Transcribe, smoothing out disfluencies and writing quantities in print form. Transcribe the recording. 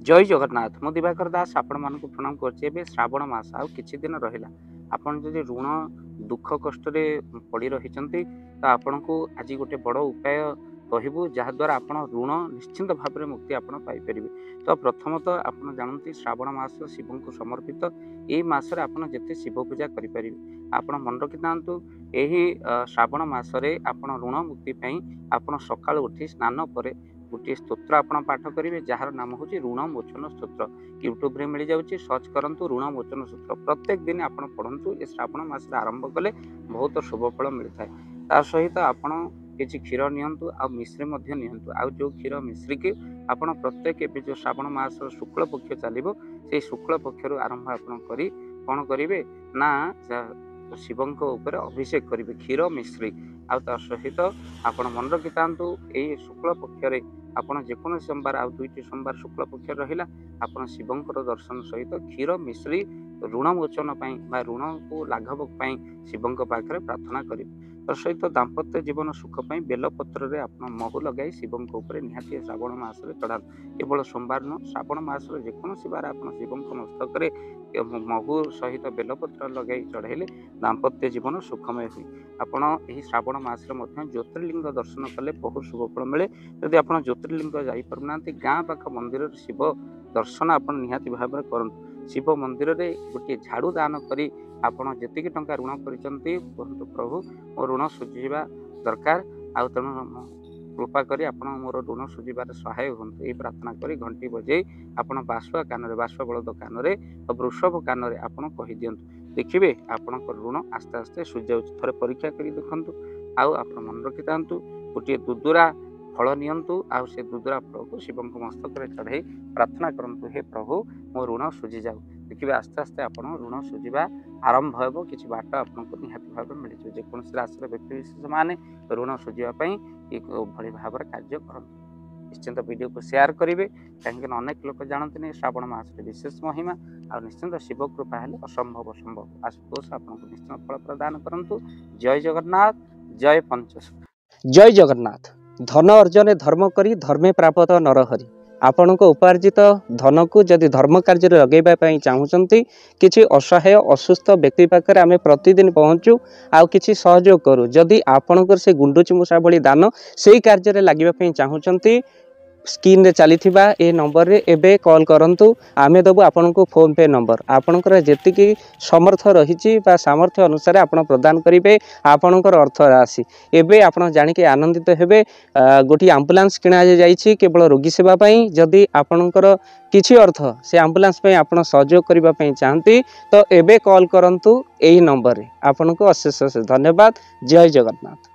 जय जगन्नाथ मु दिवाकर दास आपण मानक प्रणाम कर श्रावण मास आउ किछि दिन रहिला आपण जदि ऋण दुख कष्ट पड़ी रही तो आपण को आज गोटे बड़ उपाय कहबू जहाद्वारा आपण ऋण निश्चिंत भाव में मुक्ति आपण पाइपर। तो प्रथमतः आप जानते श्रावण मास शिव को समर्पित यही मसरे आप जिते शिव पूजा करें आप मन रखि था यही श्रावण मसरे आप ऋण मुक्ति आप सका उठी स्नान पर गोटे स्तोत्र आपण पाठ करेंगे जार नाम हूँ ऋण मोचन स्तोत्र। यूट्यूब रे मिल जाऊँगी सर्च करूँ ऋण मोचन स्तोत्र प्रत्येक दिन आप पढ़ु। ये श्रावण मास आरंभ कले बहुत शुभ फल मिलता है। ता सहित आपण किसी क्षीर नियंतु आ मिश्री नियंतु आ जो क्षीर मिश्री की आपण प्रत्येक ए जो श्रावण मास शुक्ल पक्ष चलो से शुक्ल पक्ष आरंभ आप कौन करेंगे ना शिवं ऊपर अभिषेक करेंगे क्षीर मिश्री आ सहित आपण मन रखि था यही शुक्ल पक्ष आपड़ जेको सोमवार आ दुईटी सोमवार शुक्ल पक्ष रहा आप शिवंकर दर्शन सहित क्षीर मिश्री ऋण मोचन ऋण को लाघव शिवं पाखे प्रार्थना करेंगे। सहित दाम्पत्य जीवन सुखपाई बेलपत्र आप महू लगे शिवं निहाती श्रावण मसरे चढ़ा केवल सोमवार न श्रावण मसर जेकोसी बार आप शिवं मस्तक महू सहित बेलपत्र लगे चढ़ेले दाम्पत्य जीवन सुखमय हुए। आपड़ यही श्रावण मसरे ज्योतिर्लिंग दर्शन कले बहुत शुभ फल मिले। यदि आप ज्योतिर्लिंग जापना गाँ पाख मंदिर शिव दर्शन आप निहाती भाव में करूँ। शिव मंदिर रे गोटे झाड़ू दान करी आपण जेतिकी टंका ऋण करिसंती कहंतु प्रभु मो ऋण सुझीबा दरकार आ तेणु कृपा करी आपण मोर ऋण सुझीबार सहाय हुंतु। ये प्रार्थना करी घंटी बजे आपण बासुआ कान बासुआ बलद कान वृषभ कान आपण कहि दियंतु देखिबे आपण ऋण आस्ते आस्ते सुझ जाउछ। थरे परीक्षा करी देखंतु आउ आपण मन रखि तांतु गोटे दुदुरा फल नियंतु आ से दुदुरा फल को शिव मस्तक चढ़ाई प्रार्थना करंतु हे प्रभु मो ऋण सुझी जाऊ। देखिए आस्ते आस्ते आप ऋण सुझा आरंभ हो कि बाट आपको निहाती भाव मिल जाए। जेकोसी राशि व्यक्ति विशेष माने ऋण सुझापी भली भाव कार्य कर निश्चिंत वीडियो को शेयर करेंगे कहीं अनेक लोक जानते नहीं श्रावण मास विशेष महिमा आ निश्चिंत शिव कृपा है असंभव संभव आशुतोष आपको निश्चिंत फल प्रदान करूँ। जय जगन्नाथ जय पंचश जय जगन्नाथ। धन अर्जन धर्म करी धर्मे प्राप्त नरहरि आपण उपार्जित धन को जदि धर्म कार्य लगेवाई चाहूँगी किसी असहाय असुस्थ व्यक्ति पाखे आम प्रतिदिन पहुँचू आउ किसी सहयोग करूँ। जदि आपणकर से गुंडुची मूषा भली दान से कार्य लगे चाहूँगी स्क्रीन रे चली ए नंबर रे एबे कॉल करंतु आमे दबु आपन को फोन पे नंबर आपनकर जेतिकी समर्थ रही सामर्थ्य अनुसार आपन प्रदान करिवे आपनकर अर्थ राशि एबे आपन जानि के आनंदित हेबे। गोटी एम्बुलेंस किना जाइछि केवल रोगी सेवा पई जदि आपनकर किछि अर्थ से एम्बुलेंस पई आपन सहयोग करिबा पई चाहंती तो एबे कॉल करंतु एही नंबर रे। आपन को अशेष धन्यवाद। जय जगन्नाथ।